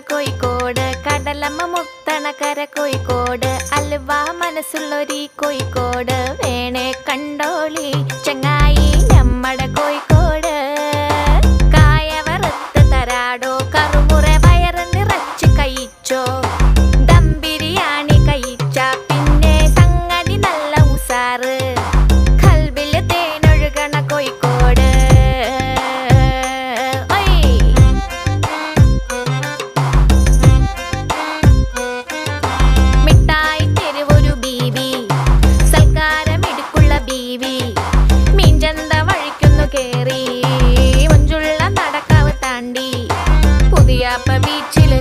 കോഴിക്കോട്, കടലമ്മ മുത്തണ കര കോഴിക്കോട്, അലുവ മനസ്സുള്ളൊരീ കോഴിക്കോട്, വേണേ കണ്ടോളി ചങ്ങായി നമ്മടെ കോഴിക്കോട്. കായ വറുത്ത് തരാടോ, കറുമുറ വയറ് നിറച്ച് കഴിച്ചോ, ദം ബിരിയാണി കഴിച്ച പിന്നെ സംഗതി നല്ല ഉസാറ്, കൽബില് തേനൊഴുകണ കോഴിക്കോട്. മിഠായി തെരുവൊരു ബീവി, സൽക്കാരമിടുക്കുള്ള ബീവി, മീൻചന്ത വഴിക്കുന്നു കേറി, മഞ്ചുള്ള നടക്കാവ് താണ്ടി, പുതിയാപ്പ ബീച്ചില്